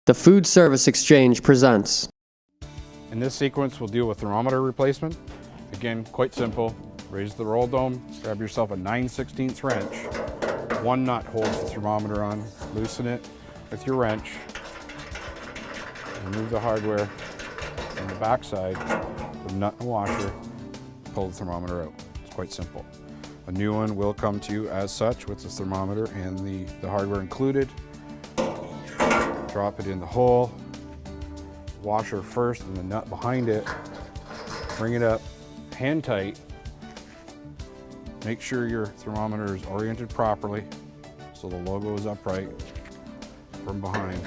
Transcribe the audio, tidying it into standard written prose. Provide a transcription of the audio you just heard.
The Food Service Exchange presents. In this sequence, we'll deal with thermometer replacement. Again, quite simple. Raise the roll dome, grab yourself a 9/16 wrench. One nut holds the thermometer on. Loosen it with your wrench. Remove the hardware from the back side, the nut and washer, pull the thermometer out. It's quite simple. A new one will come to you as such with the thermometer and the hardware included. Drop it in the hole, washer first and the nut behind it. Bring it up, hand tight. Make sure your thermometer is oriented properly so the logo is upright from behind.